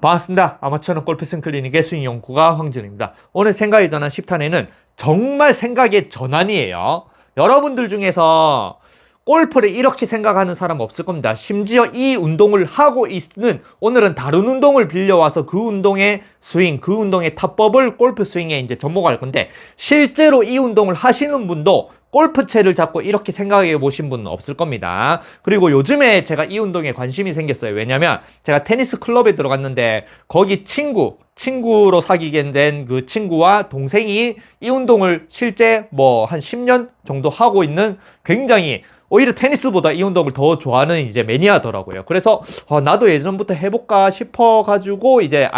반갑습니다. 아마추어는 골프스윙 클리닉의 스윙 연구가 황준입니다. 오늘 생각의 전환 10탄에는 정말 생각의 전환이에요. 여러분들 중에서 골프를 이렇게 생각하는 사람 없을 겁니다. 심지어 이 운동을 하고 있는 오늘은 다른 운동을 빌려와서 그 운동의 스윙, 그 운동의 타법을 골프 스윙에 이제 접목할 건데, 실제로 이 운동을 하시는 분도 골프채를 잡고 이렇게 생각해 보신 분은 없을 겁니다. 그리고 요즘에 제가 이 운동에 관심이 생겼어요. 왜냐면 제가 테니스 클럽에 들어갔는데 거기 친구로 사귀게 된 그 친구와 동생이 이 운동을 실제 뭐 한 10년 정도 하고 있는, 굉장히 오히려 테니스보다 이 운동을 더 좋아하는 이제 매니아더라고요. 그래서 나도 예전부터 해볼까 싶어가지고 이제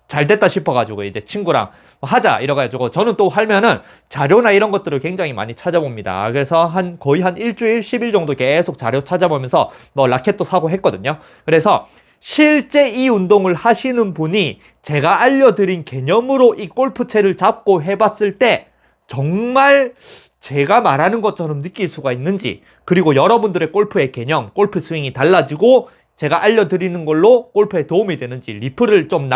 잘 됐다 싶어가지고 이제 친구랑 하자 이래가지고, 저는 또 하면은 자료나 이런 것들을 굉장히 많이 찾아봅니다. 그래서 거의 한 일주일, 10일 정도 계속 자료 찾아보면서 뭐 라켓도 사고 했거든요. 그래서 실제 이 운동을 하시는 분이 제가 알려드린 개념으로 이 골프채를 잡고 해봤을 때 정말 제가 말하는 것처럼 느낄 수가 있는지, 그리고 여러분들의 골프의 개념, 골프 스윙이 달라지고 제가 알려드리는 걸로 골프에 도움이 되는지 리플을 좀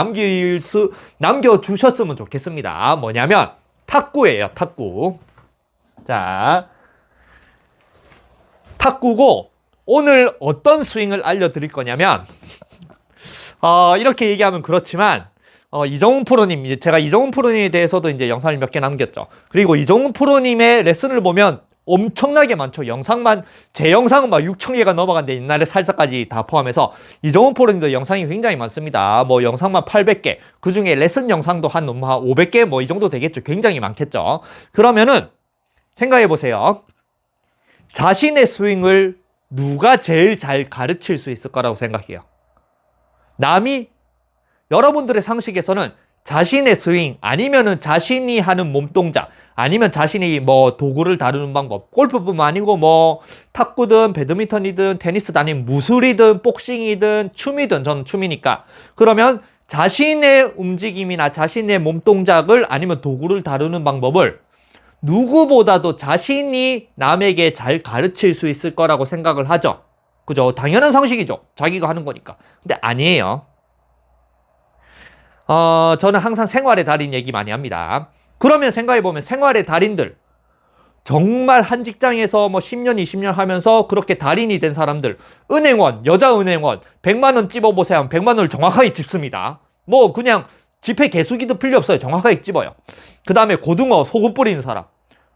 남겨주셨으면 좋겠습니다. 뭐냐면 탁구예요. 탁구. 자, 탁구고 오늘 어떤 스윙을 알려드릴 거냐면 이렇게 얘기하면 그렇지만 이정훈 프로님, 제가 이정훈 프로님에 대해서도 이제 영상을 몇 개 남겼죠. 그리고 이정훈 프로님의 레슨을 보면 엄청나게 많죠. 제 영상은 막 6,000개가 넘어간데, 옛날에 살사까지 다 포함해서 이정훈 프로님도 영상이 굉장히 많습니다. 뭐 영상만 800개, 그 중에 레슨 영상도 한 500개 뭐 이 정도 되겠죠. 굉장히 많겠죠. 그러면은 생각해 보세요. 자신의 스윙을 누가 제일 잘 가르칠 수 있을 거라고 생각해요? 여러분들의 상식에서는 자신의 스윙, 아니면은 자신이 하는 몸동작, 아니면 자신이 뭐 도구를 다루는 방법, 골프뿐만 아니고 뭐 탁구든 배드민턴이든 테니스든 아니면 무술이든 복싱이든 춤이든, 저는 춤이니까, 그러면 자신의 움직임이나 자신의 몸동작을 아니면 도구를 다루는 방법을 누구보다도 자신이 남에게 잘 가르칠 수 있을 거라고 생각을 하죠. 그죠? 당연한 상식이죠. 자기가 하는 거니까. 근데 아니에요. 저는 항상 생활의 달인 얘기 많이 합니다. 그러면 생각해보면 생활의 달인들, 정말 한 직장에서 뭐 10년, 20년 하면서 그렇게 달인이 된 사람들, 은행원, 여자 은행원, 100만원 찝어보세요 하면 100만원을 정확하게 찝습니다. 뭐 그냥 지폐 개수기도 필요 없어요. 정확하게 찝어요. 그 다음에 고등어, 소금 뿌리는 사람,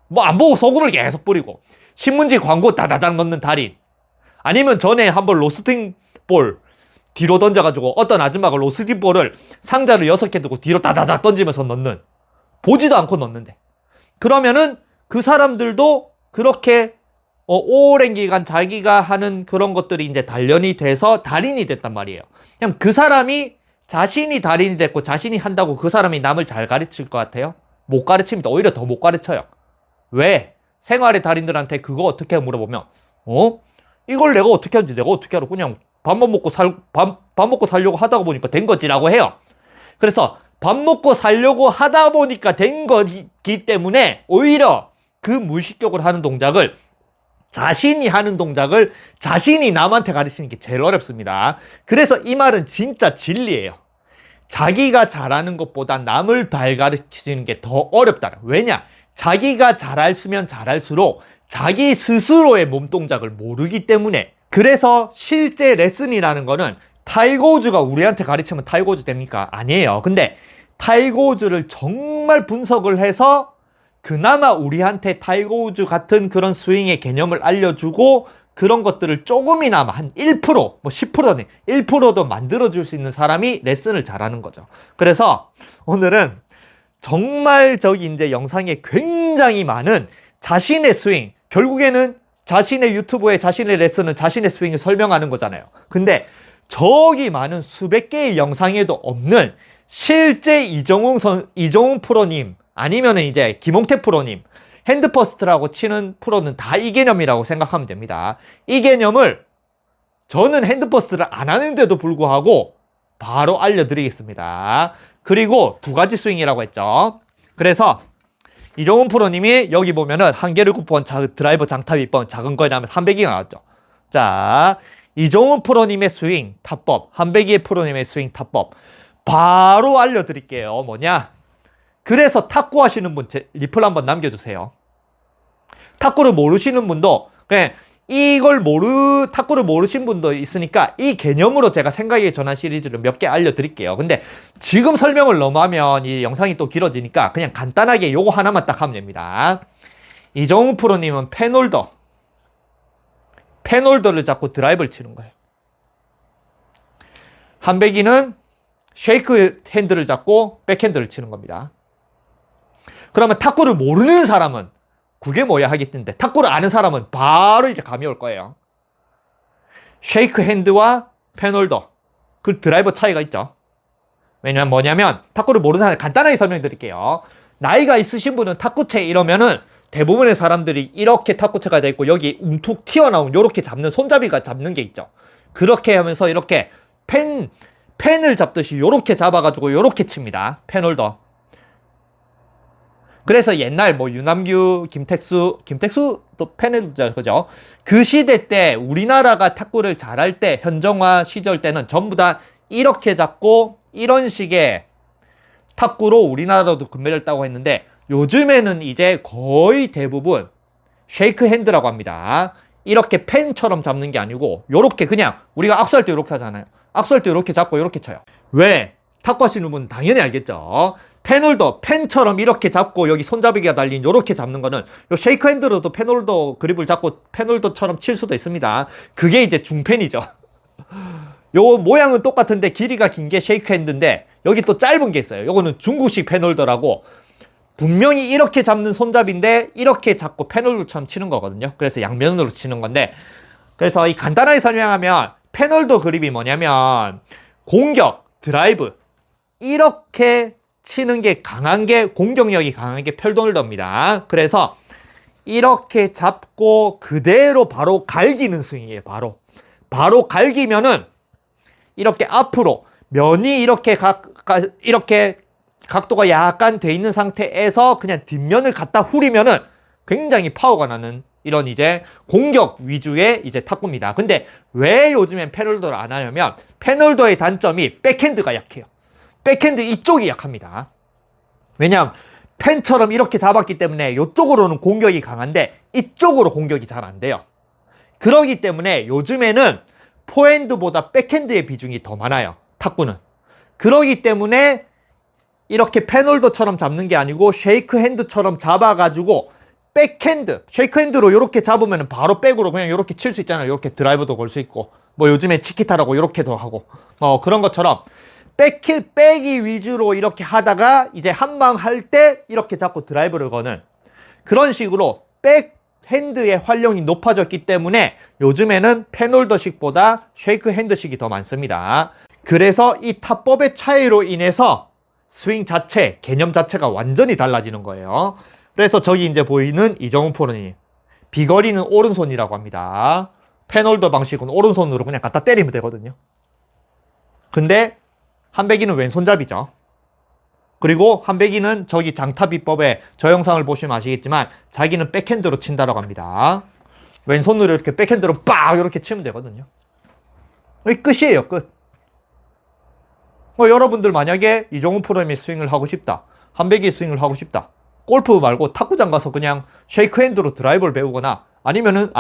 뭐 안 보고 소금을 계속 뿌리고, 신문지 광고 다다닥 넣는 달인, 아니면 전에 한번 로스팅 볼 뒤로 던져가지고 어떤 아줌마가 로스팅 볼을 상자를 6개 두고 뒤로 다다닥 던지면서 넣는, 보지도 않고 넣는데, 그러면은 그 사람들도 그렇게 오랜 기간 자기가 하는 그런 것들이 이제 단련이 돼서 달인이 됐단 말이에요. 그냥 그 사람이 자신이 달인이 됐고 자신이 한다고 그 사람이 남을 잘 가르칠 것 같아요? 못 가르칩니다. 오히려 더 못 가르쳐요. 왜? 생활의 달인들한테 그거 어떻게 물어보면 이걸 내가 어떻게 하는지 내가 어떻게 알아? 그냥 밥 먹고 살려고 하다 보니까 된 거지라고 해요. 그래서 밥 먹고 살려고 하다 보니까 된 거기 때문에 오히려 그 무의식적으로 하는 동작을, 자신이 하는 동작을 자신이 남한테 가르치는 게 제일 어렵습니다. 그래서 이 말은 진짜 진리예요. 자기가 잘하는 것보다 남을 잘 가르치는 게 더 어렵다. 왜냐? 자기가 잘할수면 잘할수록 자기 스스로의 몸동작을 모르기 때문에. 그래서 실제 레슨이라는 거는 타이거 우즈가 우리한테 가르치면 타이거 우즈 됩니까? 아니에요. 근데 타이거 우즈를 정말 분석을 해서 그나마 우리한테 타이거 우즈 같은 그런 스윙의 개념을 알려주고, 그런 것들을 조금이나마 한 1%, 뭐 10%는 1%도 만들어줄 수 있는 사람이 레슨을 잘하는 거죠. 그래서 오늘은 정말 이제 영상에 굉장히 많은 자신의 스윙, 결국에는 자신의 유튜브에 자신의 레슨은 자신의 스윙을 설명하는 거잖아요. 근데 저기 많은 수백 개의 영상에도 없는 실제 이정훈 프로님, 아니면은 이제 김홍태 프로님, 핸드퍼스트라고 치는 프로는 다 이 개념이라고 생각하면 됩니다. 이 개념을 저는 핸드퍼스트를 안 하는데도 불구하고 바로 알려드리겠습니다. 그리고 2가지 스윙이라고 했죠. 그래서 이정훈 프로님이 여기 보면은 한계를 9번, 드라이버 장탑 2번, 작은 거에 하면 300이 나왔죠. 자, 이종훈 프로님의 스윙 타법, 한배기의 프로님의 스윙 타법 바로 알려드릴게요. 뭐냐? 그래서 탁구 하시는 분 리플 한번 남겨주세요. 탁구를 모르시는 분도 그냥 탁구를 모르신 분도 있으니까 이 개념으로 제가 생각의 전환 시리즈를 몇 개 알려드릴게요. 근데 지금 설명을 너무 하면 이 영상이 또 길어지니까 그냥 간단하게 요거 하나만 딱 하면 됩니다. 이종훈 프로님은 펜홀더를 잡고 드라이브를 치는 거예요. 한배기는 쉐이크 핸드를 잡고 백핸드를 치는 겁니다. 그러면 탁구를 모르는 사람은 그게 뭐야 하겠는데, 탁구를 아는 사람은 바로 이제 감이 올 거예요. 쉐이크 핸드와 펜홀더, 그 드라이버 차이가 있죠. 왜냐면 뭐냐면, 탁구를 모르는 사람 간단하게 설명드릴게요. 나이가 있으신 분은 탁구채 이러면은 대부분의 사람들이 이렇게 탁구채가 돼 있고 여기 움툭 튀어나온 요렇게 잡는 손잡이가 잡는 게 있죠. 그렇게 하면서 이렇게 펜을 잡듯이 요렇게 잡아가지고 요렇게 칩니다. 펜홀더. 그래서 옛날 뭐 유남규, 김택수도 펜홀더, 그죠? 그 시대 때 우리나라가 탁구를 잘할 때, 현정화 시절 때는 전부 다 이렇게 잡고 이런 식의 탁구로 우리나라도 금메달을 따고 했는데, 요즘에는 이제 거의 대부분 쉐이크 핸드라고 합니다. 이렇게 펜처럼 잡는 게 아니고 요렇게 그냥 우리가 악수할 때 요렇게 하잖아요. 악수할 때 요렇게 잡고 요렇게 쳐요. 왜? 탁구 하시는 분 당연히 알겠죠. 펜홀더, 펜처럼 이렇게 잡고 여기 손잡이가 달린 요렇게 잡는 거는 요 쉐이크 핸드로도 펜홀더 그립을 잡고 펜홀더처럼 칠 수도 있습니다. 그게 이제 중펜이죠. 요 모양은 똑같은데 길이가 긴 게 쉐이크 핸드인데 여기 또 짧은 게 있어요. 요거는 중국식 펜홀더라고 분명히 이렇게 잡는 손잡이인데 이렇게 잡고 펜홀더처럼 치는 거거든요. 그래서 양면으로 치는 건데, 그래서 이 간단하게 설명하면 펜홀더 그립이 뭐냐면 공격, 드라이브 이렇게 치는 게 강한 게, 공격력이 강한 게 펜홀더입니다. 그래서 이렇게 잡고 그대로 바로 갈기는 스윙이에요. 바로 갈기면은 이렇게 앞으로 면이 이렇게 이렇게 각도가 약간 돼 있는 상태에서 그냥 뒷면을 갖다 후리면은 굉장히 파워가 나는 이런 이제 공격 위주의 이제 탁구입니다. 근데 왜 요즘엔 펜홀더를 안 하냐면 펜홀더의 단점이 백핸드가 약해요. 백핸드 이쪽이 약합니다. 왜냐면 펜처럼 이렇게 잡았기 때문에 이쪽으로는 공격이 강한데 이쪽으로 공격이 잘 안 돼요. 그러기 때문에 요즘에는 포핸드보다 백핸드의 비중이 더 많아요. 탁구는. 그러기 때문에 이렇게 펜홀더처럼 잡는 게 아니고 쉐이크 핸드처럼 잡아가지고 백핸드, 쉐이크 핸드로 이렇게 잡으면 바로 백으로 그냥 이렇게 칠 수 있잖아요. 이렇게 드라이브도 걸 수 있고 뭐 요즘에 치키타라고 이렇게도 하고 그런 것처럼 백이 위주로 이렇게 하다가 이제 한방 할 때 이렇게 잡고 드라이브를 거는 그런 식으로 백핸드의 활용이 높아졌기 때문에 요즘에는 펜홀더식보다 쉐이크 핸드식이 더 많습니다. 그래서 이 타법의 차이로 인해서 스윙 자체, 개념 자체가 완전히 달라지는 거예요. 그래서 저기 이제 보이는 이종훈 프로님, 비거리는 오른손이라고 합니다. 펜홀더 방식은 오른손으로 그냥 갖다 때리면 되거든요. 근데 한배기는 왼손잡이죠. 그리고 한배기는 저기 장타비법에 저 영상을 보시면 아시겠지만 자기는 백핸드로 친다라고 합니다. 왼손으로 이렇게 백핸드로 빡 이렇게 치면 되거든요. 이게 끝이에요, 끝. 여러분들 만약에 이종훈 프로님의 스윙을 하고 싶다, 한배기의 스윙을 하고 싶다, 골프 말고 탁구장 가서 그냥 쉐이크 핸드로 드라이버를 배우거나 아니면은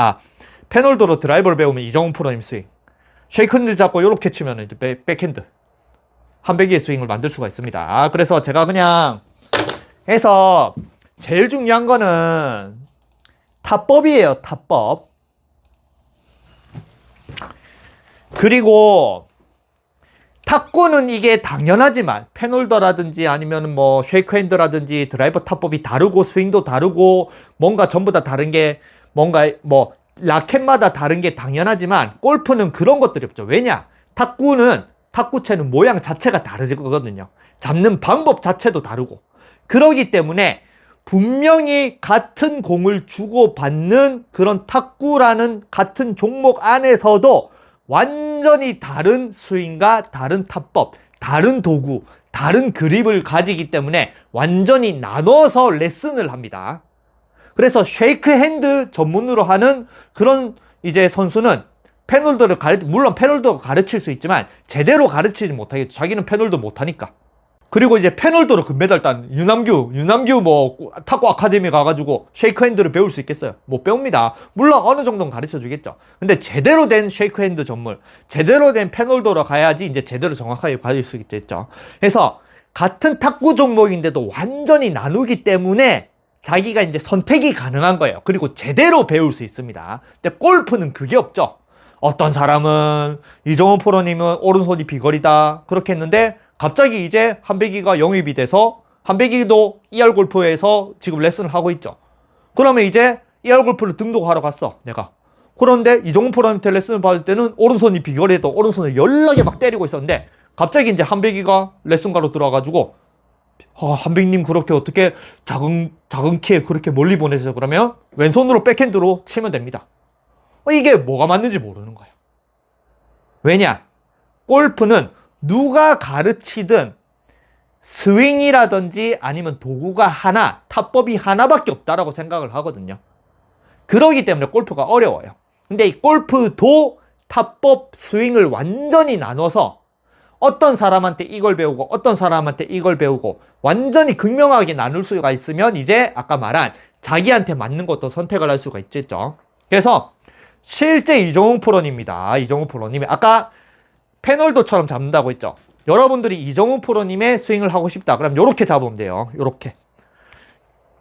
펜홀더로 드라이버를 배우면 이종훈 프로님 스윙, 쉐이크 핸드 잡고 이렇게 치면 이제 백핸드 한배기의 스윙을 만들 수가 있습니다. 그래서 제가 그냥 해서 제일 중요한 거는 타법이에요. 타법. 그리고 탁구는 이게 당연하지만 펜홀더라든지 아니면 뭐 쉐이크 핸드라든지 드라이버 타법이 다르고 스윙도 다르고 뭔가 전부 다 다른 게 뭔가 뭐 라켓마다 다른 게 당연하지만 골프는 그런 것들이 없죠. 왜냐? 탁구채는 모양 자체가 다르거든요. 잡는 방법 자체도 다르고. 그러기 때문에 분명히 같은 공을 주고받는 그런 탁구라는 같은 종목 안에서도 완전히 다른 스윙과 다른 타법, 다른 도구, 다른 그립을 가지기 때문에 완전히 나눠서 레슨을 합니다. 그래서 쉐이크 핸드 전문으로 하는 그런 이제 선수는 물론 페놀더가 가르칠 수 있지만 제대로 가르치지 못하겠죠. 자기는 페놀더 못하니까. 그리고 이제 페놀더로 금메달 딴 유남규 뭐 탁구 아카데미 가가지고 쉐이크핸드를 배울 수 있겠어요? 못 배웁니다. 물론 어느 정도는 가르쳐 주겠죠. 근데 제대로 된 쉐이크핸드 전문, 제대로 된 페놀더로 가야지 이제 제대로 정확하게 가질 수 있겠죠. 그래서 같은 탁구 종목인데도 완전히 나누기 때문에 자기가 이제 선택이 가능한 거예요. 그리고 제대로 배울 수 있습니다. 근데 골프는 그게 없죠. 어떤 사람은 이정훈 프로님은 오른손이 비거리다 그렇게 했는데 갑자기 이제 한백이가 영입이 돼서 한백이도 ER 골프에서 지금 레슨을 하고 있죠. 그러면 이제 ER 골프를 등록하러 갔어 내가. 그런데 이정훈 프로님한테 레슨을 받을 때는 오른손이 비거리해도 오른손을 연락에 막 때리고 있었는데 갑자기 이제 한백이가 레슨가로 들어와가지고 한백님 그렇게 어떻게 작은 키에 그렇게 멀리 보내세요? 그러면 왼손으로 백핸드로 치면 됩니다. 이게 뭐가 맞는지 모르는 거예요. 왜냐? 골프는 누가 가르치든 스윙이라든지 아니면 도구가 하나, 타법이 하나밖에 없다라고 생각을 하거든요. 그러기 때문에 골프가 어려워요. 근데 이 골프도 타법, 스윙을 완전히 나눠서 어떤 사람한테 이걸 배우고 어떤 사람한테 이걸 배우고 완전히 극명하게 나눌 수가 있으면 이제 아까 말한 자기한테 맞는 것도 선택을 할 수가 있겠죠. 그래서 실제 이정훈 프로님입니다. 이정훈 프로님이 아까 페놀더처럼 잡는다고 했죠. 여러분들이 이정훈 프로님의 스윙을 하고 싶다. 그럼 요렇게 잡으면 돼요. 요렇게.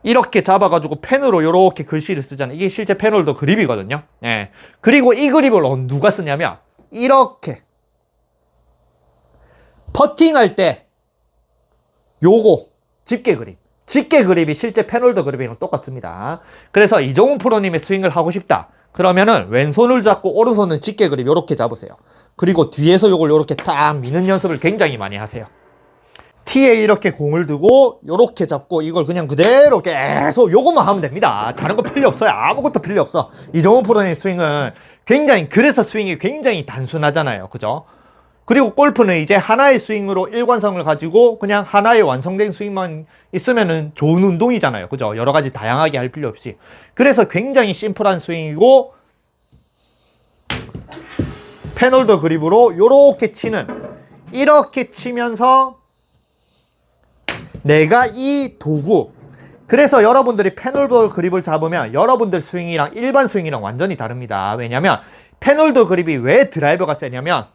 이렇게 잡아가지고 펜으로 요렇게 글씨를 쓰잖아요. 이게 실제 페놀더 그립이거든요. 예. 그리고 이 그립을 누가 쓰냐면 이렇게 퍼팅할 때 요거 집게 그립이 실제 페놀더 그립이랑 똑같습니다. 그래서 이정훈 프로님의 스윙을 하고 싶다. 그러면은 왼손을 잡고 오른손은 집게 그립 요렇게 잡으세요. 그리고 뒤에서 요걸 요렇게 딱 미는 연습을 굉장히 많이 하세요. 티에 이렇게 공을 두고 요렇게 잡고 이걸 그냥 그대로 계속 요것만 하면 됩니다. 다른 거 필요 없어요. 아무것도 필요 없어. 이정훈 프로님 스윙은 그래서 스윙이 굉장히 단순하잖아요. 그죠? 그리고 골프는 이제 하나의 스윙으로 일관성을 가지고 그냥 하나의 완성된 스윙만 있으면은 좋은 운동이잖아요. 그죠? 여러 가지 다양하게 할 필요 없이. 그래서 굉장히 심플한 스윙이고 페놀더 그립으로 이렇게 치면서 내가 이 도구, 그래서 여러분들이 페놀더 그립을 잡으면 여러분들 스윙이랑 일반 스윙이랑 완전히 다릅니다. 왜냐면 페놀더 그립이 왜 드라이버가 세냐면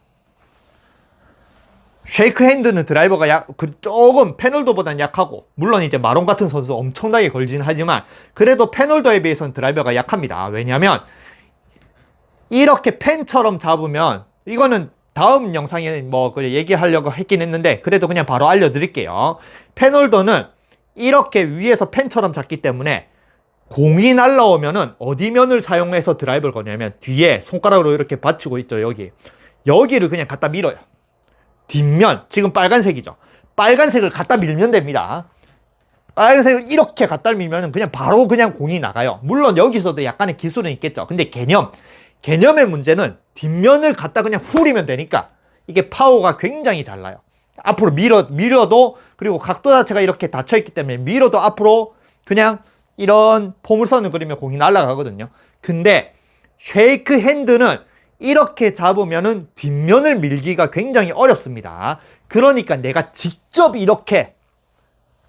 쉐이크 핸드는 드라이버가 조금 페놀더보다는 약하고, 물론 이제 마론 같은 선수 엄청나게 걸지는 하지만 그래도 페놀더에 비해서는 드라이버가 약합니다. 왜냐면 이렇게 펜처럼 잡으면, 이거는 다음 영상에 뭐 얘기하려고 했긴 했는데 그래도 그냥 바로 알려드릴게요. 페놀더는 이렇게 위에서 펜처럼 잡기 때문에 공이 날라오면은 어디 면을 사용해서 드라이버를 거냐면 뒤에 손가락으로 이렇게 받치고 있죠. 여기를 그냥 갖다 밀어요. 뒷면, 지금 빨간색이죠. 빨간색을 갖다 밀면 됩니다. 빨간색을 이렇게 갖다 밀면 그냥 바로 그냥 공이 나가요. 물론 여기서도 약간의 기술은 있겠죠. 근데 개념의 문제는 뒷면을 갖다 그냥 후리면 되니까 이게 파워가 굉장히 잘 나요. 앞으로 밀어도, 그리고 각도 자체가 이렇게 닫혀있기 때문에 밀어도 앞으로 그냥 이런 포물선을 그리면 공이 날아가거든요. 근데 쉐이크 핸드는 이렇게 잡으면은 뒷면을 밀기가 굉장히 어렵습니다. 그러니까 내가 직접 이렇게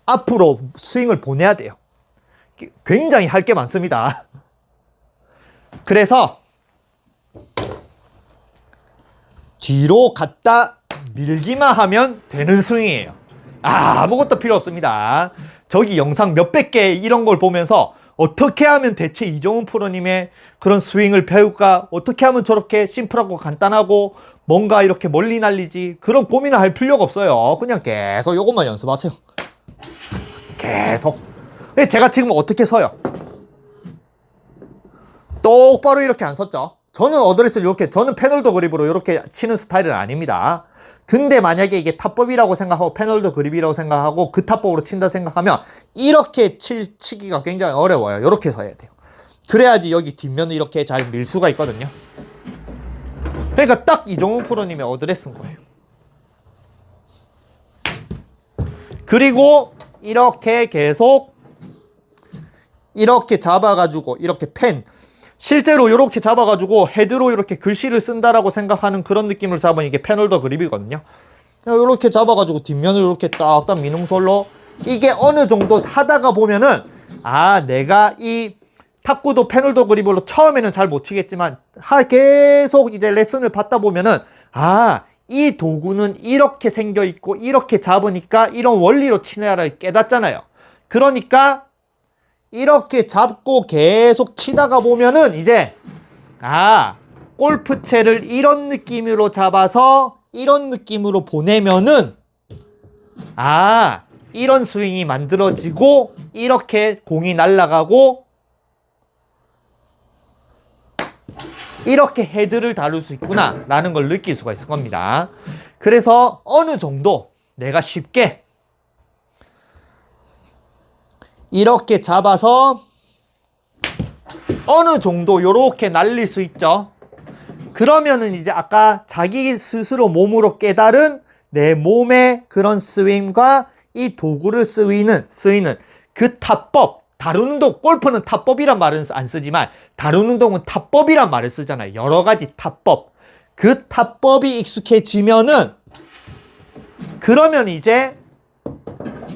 앞으로 스윙을 보내야 돼요. 굉장히 할 게 많습니다. 그래서 뒤로 갖다 밀기만 하면 되는 스윙이에요. 아무것도 필요 없습니다. 저기 영상 몇백 개 이런 걸 보면서 어떻게 하면 대체 이정훈 프로님의 그런 스윙을 배울까? 어떻게 하면 저렇게 심플하고 간단하고 뭔가 이렇게 멀리 날리지? 그런 고민을 할 필요가 없어요. 그냥 계속 이것만 연습하세요. 계속. 제가 지금 어떻게 서요? 똑바로 이렇게 안 섰죠? 저는 어드레스를 이렇게, 저는 페놀더 그립으로 이렇게 치는 스타일은 아닙니다. 근데 만약에 이게 탑법이라고 생각하고 페놀더 그립이라고 생각하고 그 탑법으로 친다 생각하면 이렇게 치기가 굉장히 어려워요. 이렇게 서야 돼요. 그래야지 여기 뒷면을 이렇게 잘 밀 수가 있거든요. 그러니까 딱 이정훈 프로님의 어드레스인 거예요. 그리고 이렇게 계속 이렇게 잡아가지고 이렇게 실제로 이렇게 잡아가지고 헤드로 이렇게 글씨를 쓴다라고 생각하는 그런 느낌을 잡은 이게 패널더 그립이거든요. 이렇게 잡아가지고 뒷면을 이렇게 딱딱 미능솔로 이게 어느 정도 하다가 보면은 아, 내가 이 탁구도 패널더 그립으로 처음에는 잘 못 치겠지만 계속 이제 레슨을 받다 보면은 아, 이 도구는 이렇게 생겨 있고 이렇게 잡으니까 이런 원리로 치냐를 깨닫잖아요. 그러니까 이렇게 잡고 계속 치다가 보면은 이제 아, 골프채를 이런 느낌으로 잡아서 이런 느낌으로 보내면은 아, 이런 스윙이 만들어지고 이렇게 공이 날아가고 이렇게 헤드를 다룰 수 있구나 라는 걸 느낄 수가 있을 겁니다. 그래서 어느 정도 내가 쉽게 이렇게 잡아서 어느 정도 요렇게 날릴 수 있죠. 그러면은 이제 아까 자기 스스로 몸으로 깨달은 내 몸의 그런 스윙과 이 도구를 쓰이는 그 타법, 다루는 운동, 골프는 타법이란 말은 안 쓰지만 다루는 운동은 타법이란 말을 쓰잖아요. 여러 가지 타법. 그 타법이 익숙해지면은 그러면 이제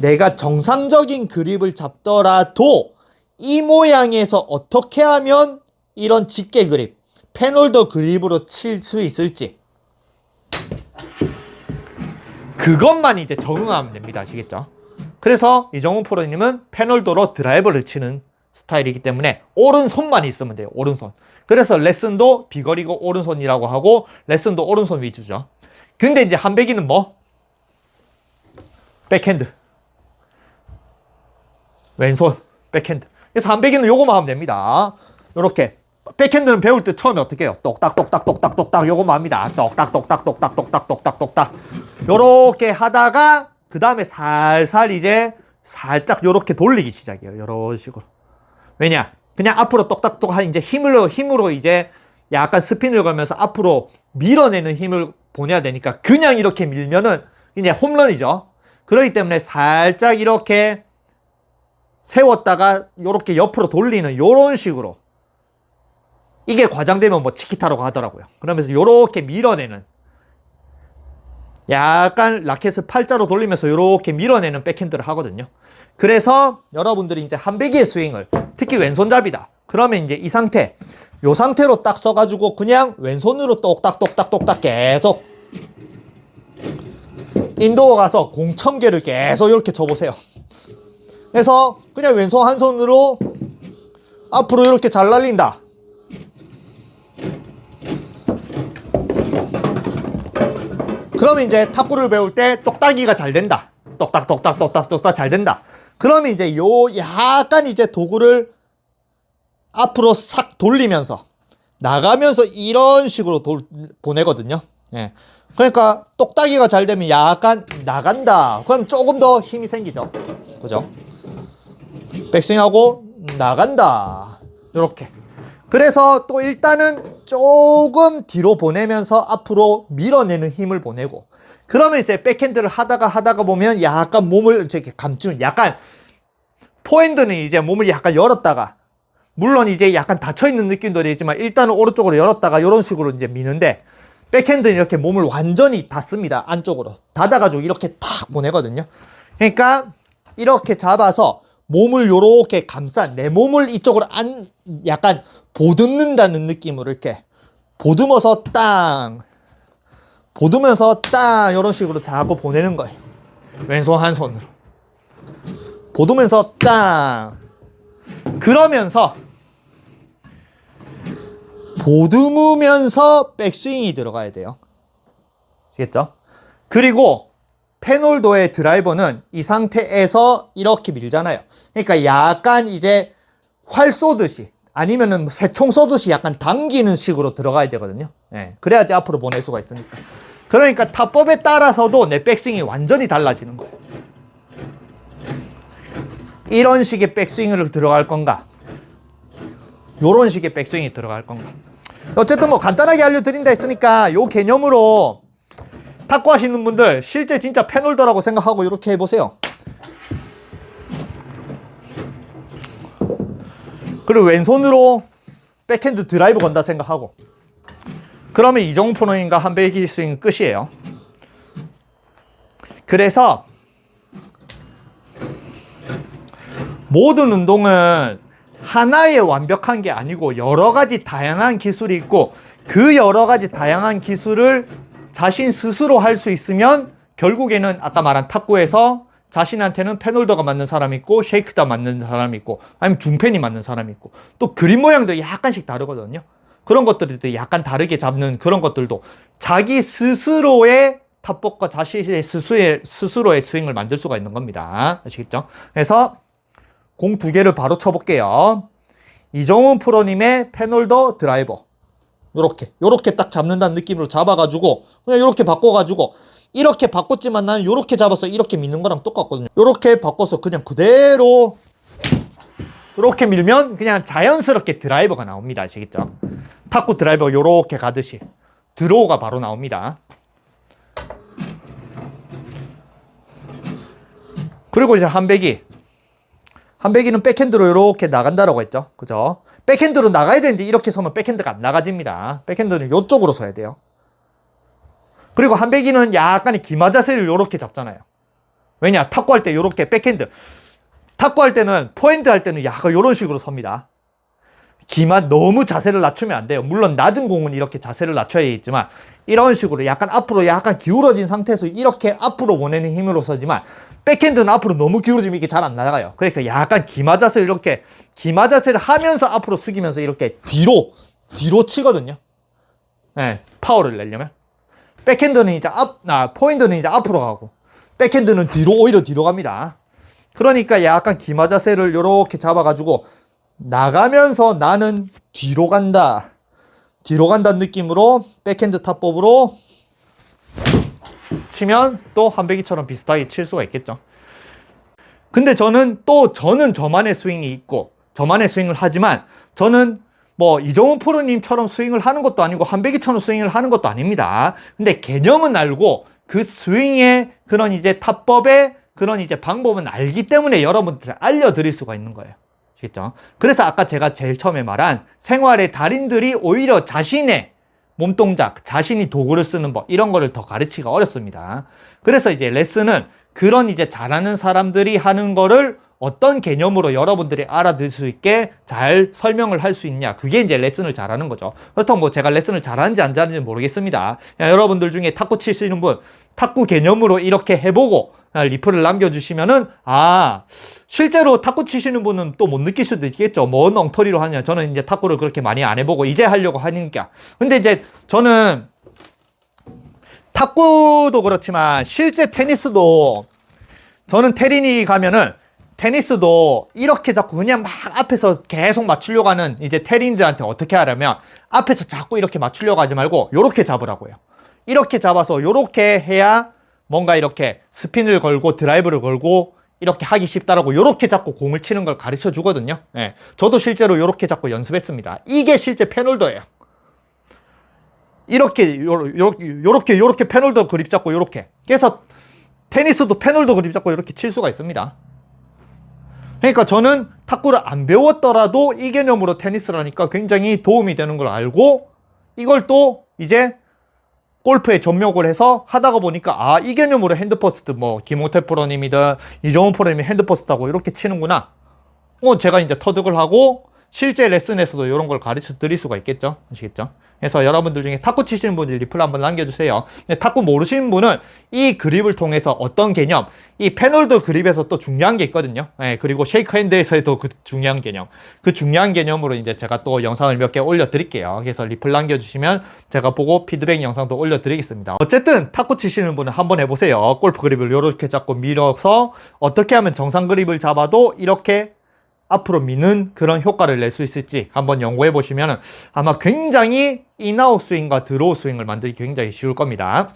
내가 정상적인 그립을 잡더라도 이 모양에서 어떻게 하면 이런 집게 그립, 패널더 그립으로 칠 수 있을지 그것만 이제 적응하면 됩니다. 아시겠죠? 그래서 이정훈 프로님은 패널더로 드라이버를 치는 스타일이기 때문에 오른손만 있으면 돼요. 오른손. 그래서 레슨도 비거리고 오른손이라고 하고 레슨도 오른손 위주죠. 근데 이제 한배기는 뭐? 백핸드. 왼손 백핸드. 그래서 한배기는 요거만 하면 됩니다. 요렇게 백핸드는 배울 때 처음에 어떻게 해요? 똑딱똑딱똑딱똑딱 요거만 합니다. 똑딱똑딱똑딱똑딱똑딱똑딱 요렇게 하다가 그 다음에 살살 이제 살짝 요렇게 돌리기 시작해요. 요런 식으로. 왜냐? 그냥 앞으로 똑딱똑 한 이제 힘으로 이제 약간 스핀을 걸면서 앞으로 밀어내는 힘을 보내야 되니까 그냥 이렇게 밀면은 이제 홈런이죠. 그렇기 때문에 살짝 이렇게 세웠다가 요렇게 옆으로 돌리는 요런 식으로 이게 과장되면 뭐 치키타라고 하더라고요. 그러면서 요렇게 밀어내는 약간 라켓을 팔자로 돌리면서 요렇게 밀어내는 백핸드를 하거든요. 그래서 여러분들이 이제 한배기의 스윙을 특히 왼손잡이다. 그러면 이제 이 상태 요 상태로 딱 써가지고 그냥 왼손으로 똑딱똑딱똑딱 계속 인도어 가서 공 1000개를 계속 이렇게 쳐보세요. 그래서 그냥 왼손 한 손으로 앞으로 이렇게 잘 날린다. 그러면 이제 탁구를 배울 때 똑딱이가 잘 된다. 똑딱똑딱똑딱똑딱 잘 된다. 그러면 이제 요 약간 이제 도구를 앞으로 싹 돌리면서 나가면서 이런 식으로 보내거든요. 예. 그러니까 똑딱이가 잘 되면 약간 나간다. 그럼 조금 더 힘이 생기죠. 그죠? 백스윙하고 나간다. 요렇게. 그래서 또 일단은 조금 뒤로 보내면서 앞으로 밀어내는 힘을 보내고 그러면 이제 백핸드를 하다가 보면 약간 몸을 이렇게 감추는 약간 포핸드는 이제 몸을 약간 열었다가 물론 이제 약간 닫혀있는 느낌도 되지만 일단은 오른쪽으로 열었다가 이런 식으로 이제 미는데 백핸드는 이렇게 몸을 완전히 닫습니다. 안쪽으로 닫아가지고 이렇게 탁 보내거든요. 그러니까 이렇게 잡아서 몸을 요렇게 내 몸을 이쪽으로 약간 보듬는다는 느낌으로 이렇게 보듬어서 보듬면서 이런 식으로 자꾸 보내는 거예요. 왼손 한 손으로 보듬면서 그러면서 보듬으면서 백스윙이 들어가야 돼요. 아시겠죠? 그리고 패널더의 드라이버는 이 상태에서 이렇게 밀잖아요. 그러니까 약간 이제 활 쏘듯이 아니면은 새총 쏘듯이 약간 당기는 식으로 들어가야 되거든요. 예, 그래야지 앞으로 보낼 수가 있으니까. 그러니까 타법에 따라서도 내 백스윙이 완전히 달라지는 거예요. 이런 식의 백스윙을 들어갈 건가? 요런 식의 백스윙이 들어갈 건가? 어쨌든 뭐 간단하게 알려드린다 했으니까 요 개념으로 탁구 하시는 분들 실제 진짜 패널더라고 생각하고 이렇게 해보세요. 그리고 왼손으로 백핸드 드라이브 건다 생각하고. 그러면 이정훈 프로님과 한배기 스윙 끝이에요. 그래서 모든 운동은 하나의 완벽한 게 아니고 여러 가지 다양한 기술이 있고, 그 여러 가지 다양한 기술을 자신 스스로 할 수 있으면 결국에는 아까 말한 탁구에서 자신한테는 펜홀더가 맞는 사람이 있고, 쉐이크가 맞는 사람이 있고, 아니면 중펜이 맞는 사람이 있고, 또 그립 모양도 약간씩 다르거든요. 그런 것들도 약간 다르게 잡는 그런 것들도 자기 스스로의 탑법과 자신의 스스로의 스윙을 만들 수가 있는 겁니다. 아시겠죠? 그래서 공 두 개를 바로 쳐볼게요. 이정훈 프로님의 펜홀더 드라이버. 요렇게 딱 잡는다는 느낌으로 잡아가지고, 그냥 요렇게 바꿔가지고, 이렇게 바꿨지만 나는 요렇게 잡아서 이렇게 미는 거랑 똑같거든요. 요렇게 바꿔서 그냥 그대로, 요렇게 밀면 그냥 자연스럽게 드라이버가 나옵니다. 아시겠죠? 탁구 드라이버가 요렇게 가듯이. 드로우가 바로 나옵니다. 그리고 이제 한배기는 백핸드로 이렇게 나간다라고 했죠. 그죠? 백핸드로 나가야 되는데 이렇게 서면 백핸드가 안 나가집니다. 백핸드는 이쪽으로 서야 돼요. 그리고 한배기는 약간의 기마 자세를 이렇게 잡잖아요. 왜냐? 탁구할 때 이렇게 백핸드. 탁구할 때는 포핸드 할 때는 약간 이런 식으로 섭니다. 기마 너무 자세를 낮추면 안 돼요. 물론 낮은 공은 이렇게 자세를 낮춰야겠지만 이런 식으로 약간 앞으로 약간 기울어진 상태에서 이렇게 앞으로 보내는 힘으로 서지만, 백핸드는 앞으로 너무 기울어지면 이게 잘 안 나가요. 그러니까 약간 기마 자세를 이렇게 기마 자세를 하면서 앞으로 숙이면서 이렇게 뒤로 치거든요. 네, 파워를 내려면. 백핸드는 이제 포핸드는 이제 앞으로 가고, 백핸드는 오히려 뒤로 갑니다. 그러니까 약간 기마 자세를 이렇게 잡아가지고 나가면서 나는 뒤로 간다는 느낌으로 백핸드 탑법으로 치면 또 한배기처럼 비슷하게 칠 수가 있겠죠. 근데 저는 저만의 스윙이 있고 저만의 스윙을 하지만, 저는 뭐 이정훈 프로님처럼 스윙을 하는 것도 아니고 한배기처럼 스윙을 하는 것도 아닙니다. 근데 개념은 알고 그 스윙의 그런 이제 탑법의 그런 이제 방법은 알기 때문에 여러분들한테 알려드릴 수가 있는 거예요. 아시겠죠? 그래서 아까 제가 제일 처음에 말한 생활의 달인들이 오히려 자신의 몸동작, 자신이 도구를 쓰는 법, 이런 거를 더 가르치기가 어렵습니다. 그래서 이제 레슨은 그런 이제 잘하는 사람들이 하는 거를 어떤 개념으로 여러분들이 알아들 수 있게 잘 설명을 할 수 있냐, 그게 이제 레슨을 잘하는 거죠. 그렇다고 뭐 제가 레슨을 잘하는지 안 잘하는지 모르겠습니다. 여러분들 중에 탁구 치시는 분, 탁구 개념으로 이렇게 해보고 리플을 남겨주시면은, 실제로 탁구 치시는 분은 또 못 느낄 수도 있겠죠. 뭔 엉터리로 하냐. 저는 이제 탁구를 그렇게 많이 안 해보고 이제 하려고 하니까. 근데 이제 저는 탁구도 그렇지만 실제 테니스도, 저는 테린이 가면은 테니스도 이렇게 자꾸 그냥 막 앞에서 계속 맞추려고 하는 이제 테린들한테 어떻게 하려면, 앞에서 자꾸 이렇게 맞추려고 하지 말고 요렇게 잡으라고요. 이렇게 잡아서 요렇게 해야 뭔가 이렇게 스핀을 걸고 드라이브를 걸고 이렇게 하기 쉽다라고 요렇게 잡고 공을 치는 걸 가르쳐 주거든요. 예. 저도 실제로 요렇게 잡고 연습했습니다. 이게 실제 펜홀더예요. 요렇게 펜홀더 그립 잡고 요렇게. 그래서 테니스도 펜홀더 그립 잡고 이렇게 칠 수가 있습니다. 그러니까 저는 탁구를 안 배웠더라도 이 개념으로 테니스를 하니까 굉장히 도움이 되는 걸 알고, 이걸 또 이제 골프에 접목을 해서 하다가 보니까 이 개념으로 핸드퍼스트, 뭐 김호태 프로님이든 이정훈 프로님이 핸드퍼스트하고 이렇게 치는구나. 제가 이제 터득을 하고 실제 레슨에서도 이런 걸 가르쳐 드릴 수가 있겠죠. 아시겠죠? 그래서 여러분들 중에 탁구 치시는 분들 리플 한번 남겨주세요. 근데 탁구 모르시는 분은 이 그립을 통해서 어떤 개념, 이 펜홀더 그립에서 또 중요한 게 있거든요. 그리고 쉐이크 핸드에서도 그 중요한 개념, 그 중요한 개념으로 이제 제가 또 영상을 몇 개 올려드릴게요. 그래서 리플 남겨주시면 제가 보고 피드백 영상도 올려드리겠습니다. 어쨌든 탁구 치시는 분은 한번 해보세요. 골프 그립을 이렇게 잡고 밀어서 어떻게 하면 정상 그립을 잡아도 이렇게 앞으로 미는 그런 효과를 낼 수 있을지 한번 연구해 보시면 아마 굉장히 인아웃 스윙과 드로우 스윙을 만들기 굉장히 쉬울 겁니다.